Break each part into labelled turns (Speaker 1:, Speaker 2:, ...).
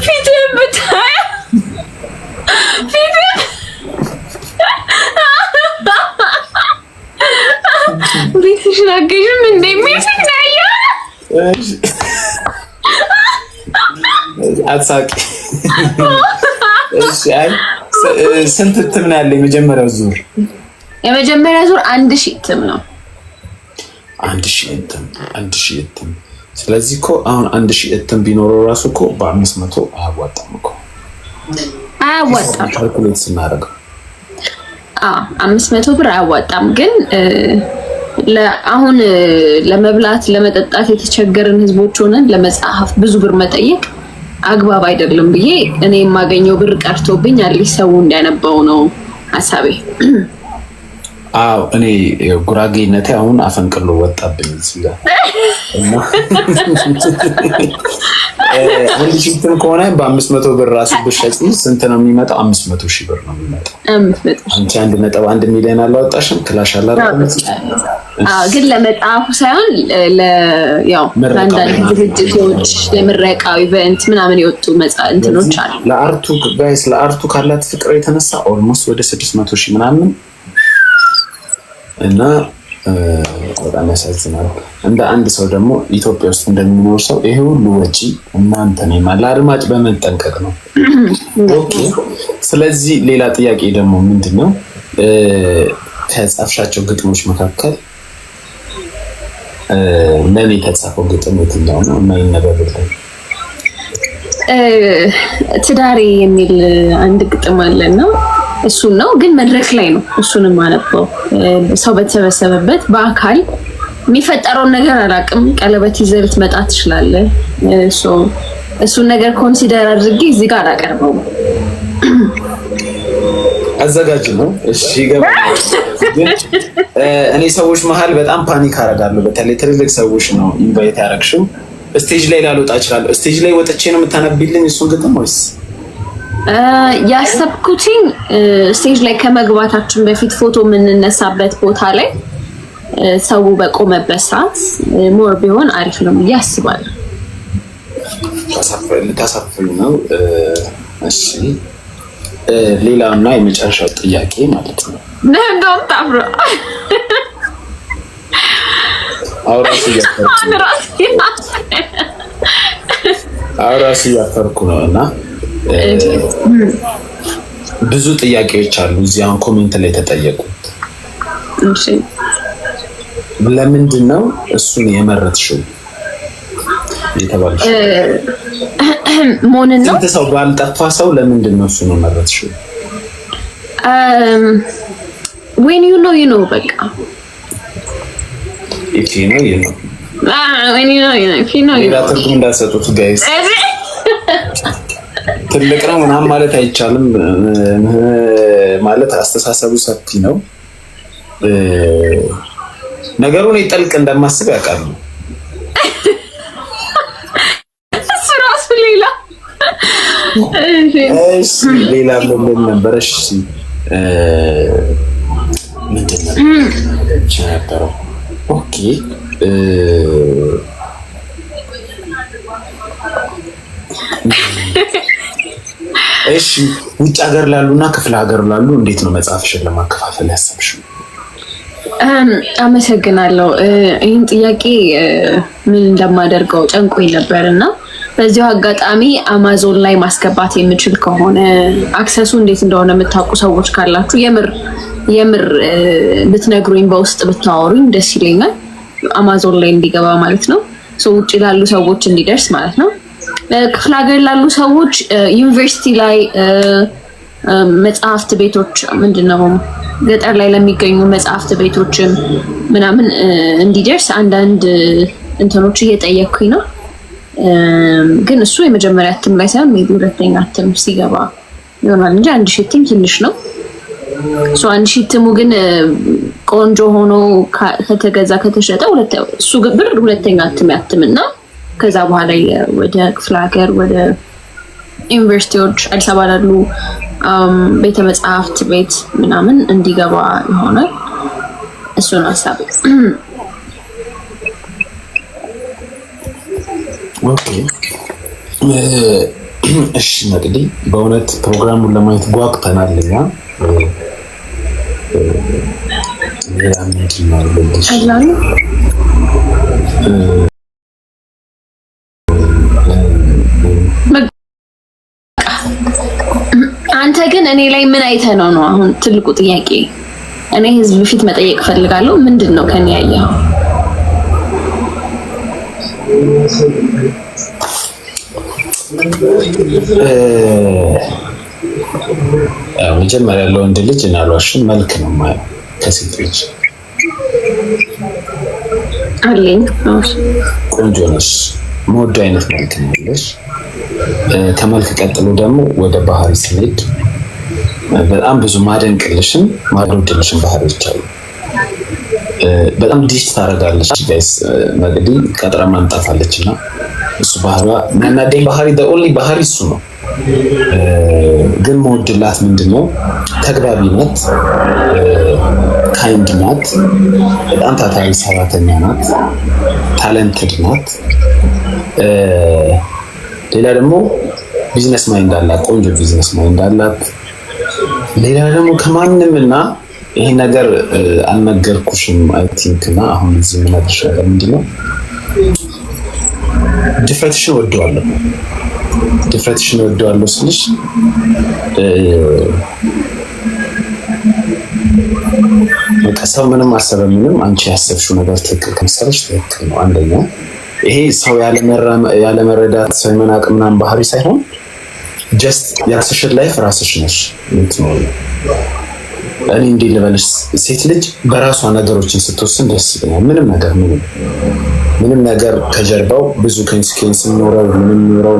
Speaker 1: ፊትህን ብታይ ቤትሽን አገዥም እንደሚስቅ ናያ
Speaker 2: አትሳቂ። እሺ አይ ስንት እትም ነው ያለው?
Speaker 1: የመጀመሪያ ዙር 1000 እትም ነው።
Speaker 2: 1000 እትም። ስለዚህ እኮ አሁን 1000 እትም ቢኖረው ራሱ እኮ በ500 አያዋጣም እኮ።
Speaker 1: አያዋጣም
Speaker 2: ካልኩሌት ስናደርገው
Speaker 1: 500 ብር አያዋጣም። ግን አሁን ለመብላት ለመጠጣት የተቸገርን ህዝቦች ሆነን ለመጽሐፍ ብዙ ብር መጠየቅ አግባብ አይደለም ብዬ እኔ የማገኘው ብር ቀርቶብኝ አዲስ ሰው እንዲያነባው ነው ሀሳቤ።
Speaker 2: አዎ እኔ ጉራጌነቴ አሁን አፈንቅሎ ወጣብኝ ሲላ እና አንድ ሺህም ከሆነ በ500 ብር ራሱ ብሸጪ ስንት ነው የሚመጣው? 500 ሺህ ብር ነው የሚመጣው። አንቺ 1.1 ሚሊዮን አላወጣሽም? ክላሽ አላረኩም።
Speaker 1: ግን ለመጣፉ ሳይሆን ያው ለአንዳንድ ድርጅቶች ለምረቃው ኢቨንት ምናምን የወጡ እንትኖች አሉ።
Speaker 2: ለአርቱ ጋይስ ለአርቱ ካላት ፍቅር የተነሳ ኦልሞስት ወደ 600 ሺህ ምናምን እና በጣም ያሳዝናል። እንደ አንድ ሰው ደግሞ ኢትዮጵያ ውስጥ እንደሚኖር ሰው ይሄ ሁሉ ወጪ እናንተ ነው ማለት አድማጭ በመጠንቀቅ ነው። ኦኬ ስለዚህ ሌላ ጥያቄ ደግሞ ምንድነው ከጻፍሻቸው ግጥሞች መካከል ለኔ የተጻፈው ግጥም የትኛው ነው እና ይነበብልኝ?
Speaker 1: ትዳሬ የሚል አንድ ግጥም አለና እሱን ነው ግን መድረክ ላይ ነው እሱንም አነበው ሰው በተሰበሰበበት በአካል የሚፈጠረውን ነገር አላውቅም። ቀለበት ይዘህ ልትመጣ ትችላለህ። እሱን ነገር ኮንሲደር አድርጌ እዚህ ጋር አላቀርበውም።
Speaker 2: አዘጋጅ ነው እሺ ይገባል። እኔ ሰዎች መሀል በጣም ፓኒክ አደርጋለሁ። በተለይ ትልልቅ ሰዎች ነው ኢንቫይት ያደረግሽው። ስቴጅ ላይ ላልወጣ እችላለሁ። ስቴጅ ላይ ወጥቼ ነው የምታነብልኝ እሱን ግጥም ወይስ? ያሰብኩትኝ ስቴጅ ላይ ከመግባታችን በፊት ፎቶ የምንነሳበት ቦታ ላይ ሰው በቆመበት ሰዓት ሞር ቢሆን አሪፍ ነው ብዬ አስባለሁ። ታሳፍሪ ነው። እሺ ሌላና የመጨረሻው ጥያቄ ማለት ነው።
Speaker 1: እንደውም ታፍራ
Speaker 2: አውራሲ ያፈርኩ ነው እና ብዙ ጥያቄዎች አሉ እዚህ አሁን ኮሜንት ላይ ተጠየቁ።
Speaker 1: እሺ
Speaker 2: ለምንድን ነው እሱን የመረጥሽው የተባለሽ?
Speaker 1: ሞንን ነው
Speaker 2: ሰው ባልጠፋ ሰው ለምንድን ነው እሱን የመረጥሽው?
Speaker 1: when you know በቃ
Speaker 2: if you know you know
Speaker 1: when you know if you know
Speaker 2: ትርጉም እንዳሰጡት ጋይስ ትልቅ ነው ምናምን ማለት አይቻልም። ማለት አስተሳሰቡ ሰፊ ነው። ነገሩን ይጠልቅ እንደማስብ ያውቃሉ።
Speaker 1: ስራሱ ሌላ
Speaker 2: እሺ ሌላ ምን ነበር? እሺ ምንድን ነበር? ኦኬ እሺ ውጭ ሀገር ላሉና ክፍለ ሀገር ላሉ እንዴት ነው መጽሐፍሽን ለማከፋፈል ያሰብሽው?
Speaker 1: አመሰግናለሁ። ይህን ጥያቄ ምን እንደማደርገው ጨንቆኝ ነበርና በዚሁ አጋጣሚ አማዞን ላይ ማስገባት የምችል ከሆነ አክሰሱ እንዴት እንደሆነ የምታውቁ ሰዎች ካላችሁ የምር ብትነግሩኝ በውስጥ ብታወሩኝ ደስ ይለኛል። አማዞን ላይ እንዲገባ ማለት ነው። ውጭ ላሉ ሰዎች እንዲደርስ ማለት ነው። ክፍለ ሀገር ላሉ ሰዎች ዩኒቨርሲቲ ላይ መጽሐፍት ቤቶች ምንድነው ገጠር ላይ ለሚገኙ መጽሐፍት ቤቶችም ምናምን እንዲደርስ አንዳንድ እንትኖች እየጠየቅኩኝ ነው። ግን እሱ የመጀመሪያ እትም ላይ ሳይሆን ሜቢ ሁለተኛ እትም ሲገባ ይሆናል እንጂ 1000 እትም ትንሽ ነው። 1000 እትሙ ግን ቆንጆ ሆኖ ከተገዛ ከተሸጠ እሱ ብር ሁለተኛ እትም ያትምና ከዛ በኋላ ወደ ክፍለ ሀገር ወደ ዩኒቨርሲቲዎች አዲስ አበባ ላሉ ቤተ መጽሐፍት ቤት ምናምን እንዲገባ ይሆናል። እሱን ሀሳብ
Speaker 2: ኦኬ እሺ መቅዲ በእውነት ፕሮግራሙን ለማየት ጓጉተናል እኛ ሌላ ምንድን ነው ልልሽ
Speaker 1: አንተ ግን እኔ ላይ ምን አይተህ ነው አሁን ትልቁ ጥያቄ እኔ ህዝብ ፊት መጠየቅ ፈልጋለሁ ምንድን ነው ከኔ ያየኸው
Speaker 2: መጀመሪያ ያለው ወንድ ልጅ እና አልዋሽም መልክ ነው ማለት ከሴት ልጅ
Speaker 1: አለኝ
Speaker 2: ቆንጆ ነሽ ሞድ አይነት መልክ ነው ያለሽ ከመልክ ቀጥሎ ደግሞ ወደ ባህሪ ስንሄድ በጣም ብዙ ማደንቅልሽም ማድረግልሽም ባህሪዎች አሉ በጣም ዲሽ ታረጋለሽ ጋይስ መግዲ ቀጥራ ማንጣፋለችና እሱ ባህሪዋ እናደኝ ባህሪ the only ባህሪ እሱ ነው ግን ሞድላት ምንድነው ተግባቢ ናት ካይንድ ናት በጣም ታታሪ ሰራተኛ ናት ታለንትድ ናት ሌላ ደግሞ ቢዝነስ ማይንድ አላት ቆንጆ ቢዝነስ ማይንድ አላት ሌላ ደግሞ ከማንምና ይሄ ነገር አልነገርኩሽም አይ ቲንክ እና አሁን እዚህ ምናድርሽ ነገር ምንድነው ድፍረትሽን ወደዋለሁ ስልሽ በቃ ሰው ምንም አሰበ ምንም አንቺ ያሰብሽው ነገር ትክክል ከመሰለሽ ትክክል ነው አንደኛ ይሄ ሰው ያለመረዳት ሰው የመናቅ ምናምን ባህሪ ሳይሆን ጀስት የራስሽን ላይፍ ራስሽ ነሽ እኔ እንዴ ልበልሽ ሴት ልጅ በራሷ ነገሮችን ስትወስን ደስ ይላል ምንም ነገር ከጀርባው ብዙ ኮንሲኩዌንስ ኖረው ምንም ኖረው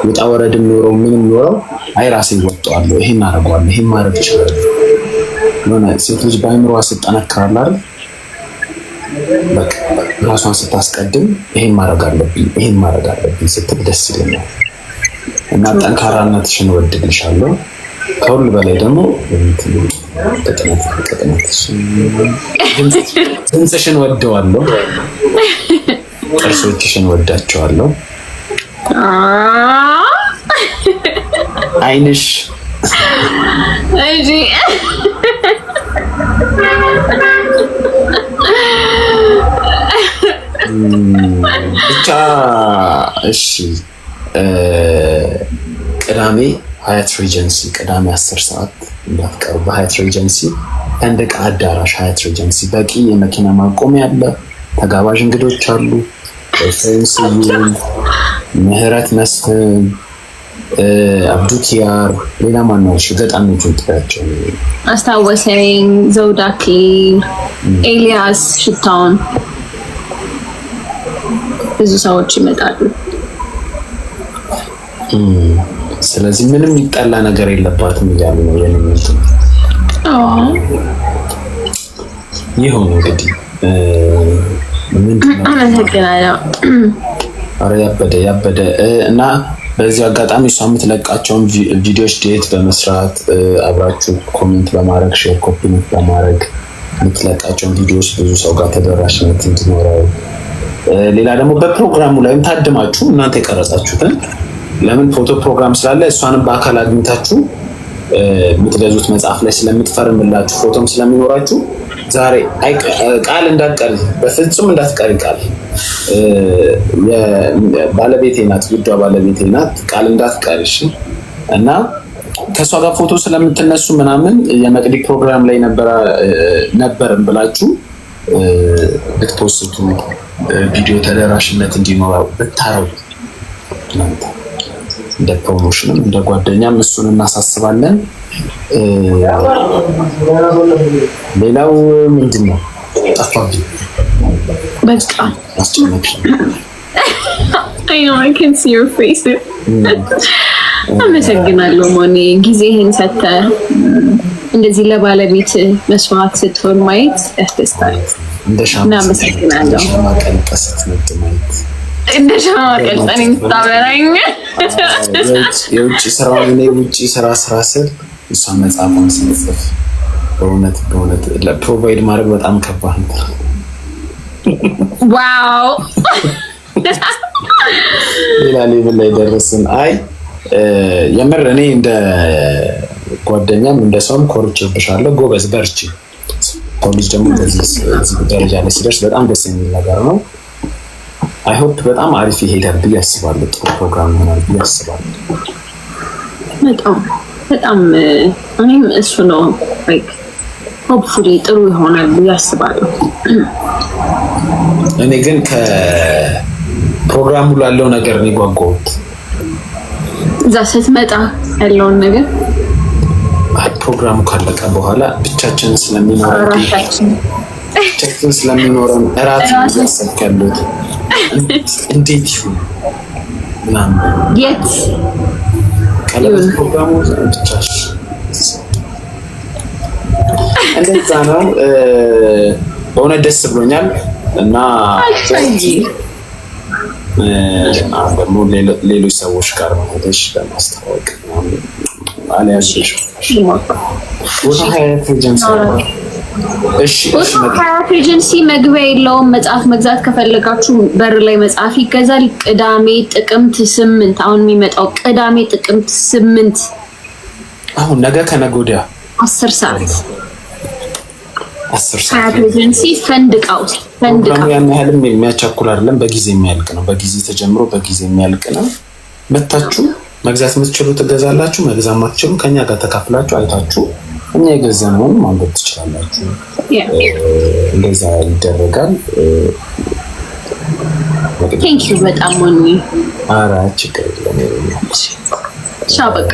Speaker 2: ወጣ ወረድ ኖረው አይ ራሴ ወጣዋለሁ ይሄን አደርጋለሁ ይሄን ማድረግ ይችላል ነው ሴት ልጅ ባይምሮዋ ስትጠነክራል አይደል በቃ ራሷን ስታስቀድም ይሄን ማድረግ አለብኝ ስትል ደስ ይለኛል እና ጠንካራነትሽን ወድልሻለሁ ከሁሉ በላይ ደግሞ ድምፅሽን ወደዋለሁ ጥርሶችሽን ወዳቸዋለሁ አይንሽ
Speaker 1: እጂ
Speaker 2: ብቻ እሺ ቅዳሜ ሀያት ሬጀንሲ ቅዳሜ 10 ሰዓት እንዳትቀሩ በሀያት ሬጀንሲ ፈንድቅ አዳራሽ ሀያት ሬጀንሲ በቂ የመኪና ማቆሚያ አለ ተጋባዥ እንግዶች አሉ ፍሬንስዩም ምህረት መስፍን አብዱኪያር ሌላ ማናውሽ ገጣሚዎችን ጥራቸው
Speaker 1: አስታወሰኝ ዘውዳኪ ኤልያስ ሽታውን ብዙ ሰዎች ይመጣሉ
Speaker 2: ስለዚህ ምንም ይጣላ ነገር የለባትም እያሉ ነው የሚሉት ይሁን እንግዲህ ምንድነው
Speaker 1: አመሰግናለሁ
Speaker 2: አረ ያበደ እና በዚህ አጋጣሚ እሷ የምትለቃቸውን ቪዲዮዎች ዴት በመስራት አብራችሁ ኮሜንት በማድረግ ሼር ኮፒ በማድረግ የምትለቃቸውን ቪዲዮዎች ብዙ ሰው ጋር ተደራሽነት እንዲኖረው ሌላ ደግሞ በፕሮግራሙ ላይም ታድማችሁ እናንተ የቀረጻችሁትን ለምን ፎቶ ፕሮግራም ስላለ እሷንም በአካል አግኝታችሁ የምትገዙት መጽሐፍ ላይ ስለምትፈርምላችሁ ፎቶም ስለሚኖራችሁ ዛሬ ቃል እንዳትቀሪ በፍጹም እንዳትቀሪ ቃል ባለቤቴ ናት ውዷ ባለቤቴ ናት ቃል እንዳትቀሪ እና ከሷ ጋር ፎቶ ስለምትነሱ ምናምን የመቅዲ ፕሮግራም ላይ ነበርን ብላችሁ ብትፖስቱ ቪዲዮ ተደራሽነት እንዲኖረው ብታረው እንደ ፕሮሞሽንም እንደ ጓደኛም እሱን እናሳስባለን ሌላው ምንድነው ጠፋብኝ
Speaker 1: በቃ
Speaker 2: አስጨነቅሽ
Speaker 1: I know I can see your face አመሰግናለሁ ሞኒ ጊዜህን ሰጥተህ እንደዚህ ለባለቤት መስዋዕት ስትሆን ማየት ያስደስታል እናመሰግናለሁ እንደ ሻማ ቀልጠን የምታበራኝ
Speaker 2: የውጭ ስራ ስል እሷ መጽሐፏን ስትጽፍ በእውነት ለፕሮቫይድ ማድረግ በጣም ከባድ ነው።
Speaker 1: ዋው
Speaker 2: ሌላ ሌቭል ላይ ደረስን። አይ የምር እኔ እንደ ጓደኛም እንደ ሰውም ኮርቼብሻለሁ። ጎበዝ በርቺ። ሰው ልጅ ደግሞ እዚህ ደረጃ ላይ ሲደርስ በጣም ደስ የሚል ነገር ነው። አይ ሆፕ በጣም አሪፍ ይሄዳል ብዬ አስባለሁ። ጥሩ ፕሮግራም ይሆናል ብዬ አስባለሁ።
Speaker 1: በጣም እኔም እሱ ነው ላይክ ሆፕፉሊ ጥሩ ይሆናል ብዬ አስባለሁ።
Speaker 2: እኔ ግን ከፕሮግራሙ ላለው ነገር ነው የጓጓሁት።
Speaker 1: እዛ ስትመጣ ያለውን ነገር
Speaker 2: ፕሮግራሙ ካለቀ በኋላ ብቻችንን ስለሚኖረን እራት ያሰብከሉት እንዴት ይሁን ምናምን
Speaker 1: የት
Speaker 2: ቀለበት ፕሮግራሙ ብቻሽ እንደዛ ነው። በእውነት ደስ ብሎኛል እና ደግሞ ሌሎች ሰዎች ጋር መሄደሽ ለማስተዋወቅ አልያዝሽ ቦታ ሀያት ኤጀንሲ። እሺ
Speaker 1: ሀያት ኤጀንሲ መግቢያ የለውም። መጽሐፍ መግዛት ከፈለጋችሁ በር ላይ መጽሐፍ ይገዛል። ቅዳሜ ጥቅምት 8 አሁን የሚመጣው ቅዳሜ ጥቅምት 8
Speaker 2: አሁን ነገ ከነገ ወዲያ
Speaker 1: 10 ሰዓት ሀያት ኤጀንሲ ፈንድቃ ውስጥ ፈንድቃ።
Speaker 2: ያን ያህልም የሚያቻኩል አይደለም። በጊዜ የሚያልቅ ነው። በጊዜ ተጀምሮ በጊዜ የሚያልቅ ነው። መታችሁ መግዛት የምትችሉ ትገዛላችሁ። መግዛት የማትችሉ ከኛ ጋር ተካፍላችሁ አይታችሁ እኛ የገዛነውን ማንበብ ትችላላችሁ። እንደዛ ይደረጋል።
Speaker 1: ቴንክ ዩ በጣም ወንኒ።
Speaker 2: ኧረ ችግር የለም።
Speaker 1: ቻው በቃ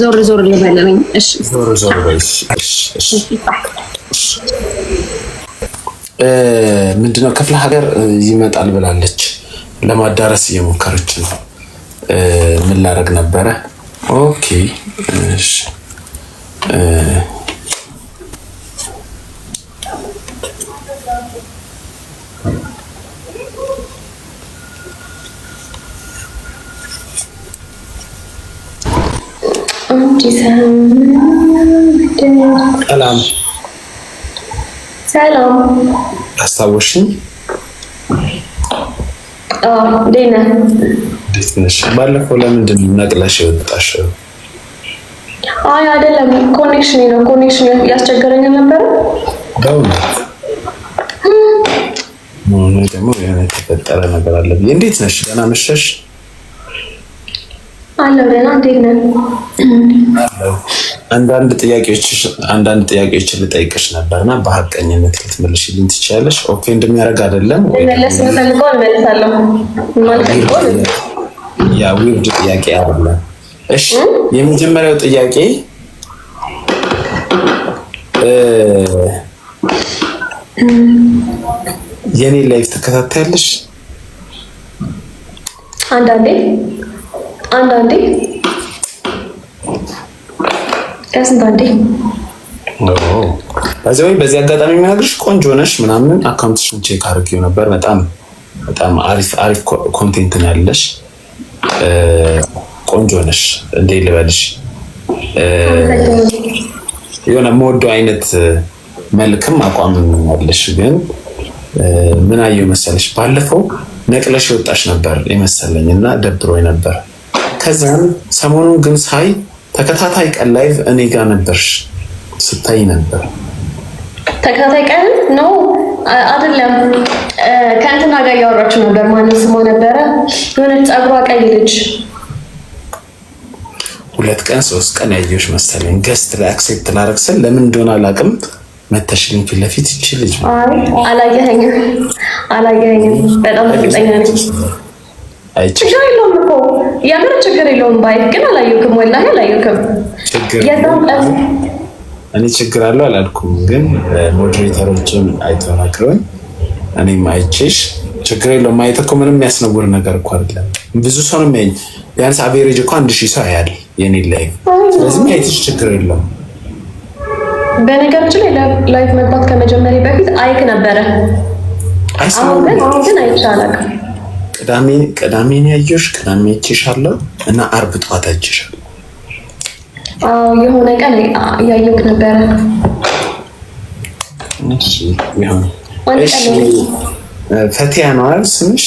Speaker 1: ዞር ዞር ልበለኝ። እሺ
Speaker 2: ዞር በይ። እሺ ምንድነው ክፍለ ሀገር ይመጣል ብላለች። ለማዳረስ እየሞከረች ነው። ምን ላደርግ ነበረ? ኦኬ እሺ
Speaker 3: ሰላም
Speaker 2: አስታወሽኝ?
Speaker 3: እንዴት
Speaker 2: ነሽ? ባለፈው ለምንድን ነው ነቅለሽ የወጣሽው?
Speaker 3: አይ አይደለም፣ ኮኔክሽን ያስቸገረኝ ነበር።
Speaker 2: በእውነት ደግሞ የተፈጠረ ነገር አለ ብዬ። እንዴት ነሽ? ደህና መሸሽ?
Speaker 3: አለሁ ደህና። እንዴት ነህ?
Speaker 2: አንዳንድ ጥያቄዎችን ልጠይቅሽ ነበርና በሀቀኝነት ልትመልሽልኝ ትችያለሽ? ኦኬ እንደሚያደርግ አይደለም ወይ? ያ ዊርድ ጥያቄ አይደለም። እሺ የመጀመሪያው ጥያቄ የኔ ላይፍ ተከታታያለሽ?
Speaker 3: አንዳንዴ ከስንት
Speaker 2: በዚህ አጋጣሚ የሚነግርሽ ቆንጆ ነሽ ምናምን አካውንትሽን ቼክ አድርጌው ነበር። በጣም አሪፍ ኮንቴንት ነው ያለሽ። ቆንጆ ነሽ። እንዴ ልበልሽ፣ የሆነ የምወደው አይነት መልክም አቋምም ያለሽ። ግን ምን አየሁ መሰለሽ፣ ባለፈው ነቅለሽ የወጣሽ ነበር የመሰለኝ እና ደብሮኝ ነበር። ከዛም ሰሞኑን ግን ሳይ ተከታታይ ቀን ላይቭ እኔ ጋር ነበርሽ፣ ስታይ ነበር።
Speaker 3: ተከታታይ ቀን ነው አይደለም? ከእንትና ጋር እያወራችሁ ነበር። ማነው ስሟ ነበረ? የሆነች ፀጉሯ ቀይ ልጅ
Speaker 2: 2 ቀን 3 ቀን ያየሁሽ መሰለኝ። ገስት ላይ አክሴፕት ላደርግ ስል ለምን እንደሆነ አላውቅም፣ መተሽልኝ ፊት ለፊት ይቺ ልጅ።
Speaker 3: አላየኸኝም? በጣም እርግጠኛ ነኝ። ችግር የለውም እኮ የምር ችግር የለውም። ባይክ ግን አላየሁክም፣ ወላሂ አላየሁክም።
Speaker 2: እኔ ችግር አለው አላልኩም፣ ግን ሞዴሬተሮችን አይተናግረውኝ እኔም አይቼሽ ችግር የለውም። ማየት እኮ ምንም የሚያስነውር ነገር እኮ አይደለም። ብዙ ሰው ነው የሚያየኝ። ቢያንስ አቬሬጅ እኮ 1000 ሰው ያያል የኔ ላይቭ። ስለዚህ ማየትሽ ችግር የለውም።
Speaker 3: በነገራችን ላይ ላይቭ መግባት ከመጀመሪያ በፊት አይክ ነበረ። አሁን ግን አይቻላል።
Speaker 2: ቅዳሜን ያየሁሽ፣ ቅዳሜ አይቼሻለሁ እና አርብ ጠዋት አይቼሻለሁ።
Speaker 3: የሆነ ቀን ያየሁት ነበረ።
Speaker 2: እሺ ይሁን። እሺ ፈቲያ ነው አይደል ስምሽ?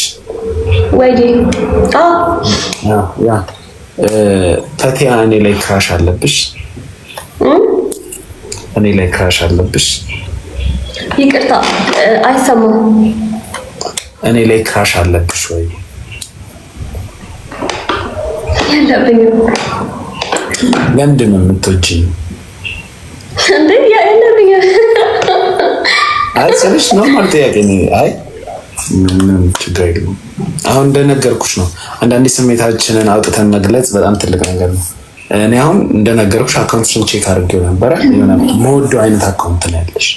Speaker 3: ወይ
Speaker 2: ያ ፈቲያ እኔ ላይ ክራሽ አለብሽ? እኔ ላይ ክራሽ አለብሽ?
Speaker 3: ይቅርታ አይሰማም።
Speaker 2: እኔ ላይ ክራሽ አለብሽ ወይ?
Speaker 3: የለብኝም።
Speaker 2: ለምንድን ነው የምትወጂኝ?
Speaker 3: እንዴ የለብኝም።
Speaker 2: አይ ስልሽ ኖርማል ጥያቄ ነው። አይ ምንም ችግር የለውም። አሁን እንደነገርኩሽ ነው። አንዳንዴ ስሜታችንን አውጥተን መግለጽ በጣም ትልቅ ነገር ነው። እኔ አሁን እንደነገርኩሽ አካውንትሽን ቼክ አድርጌው ነበረ። የሆነ መወደው አይነት አካውንት ነው ያለሽ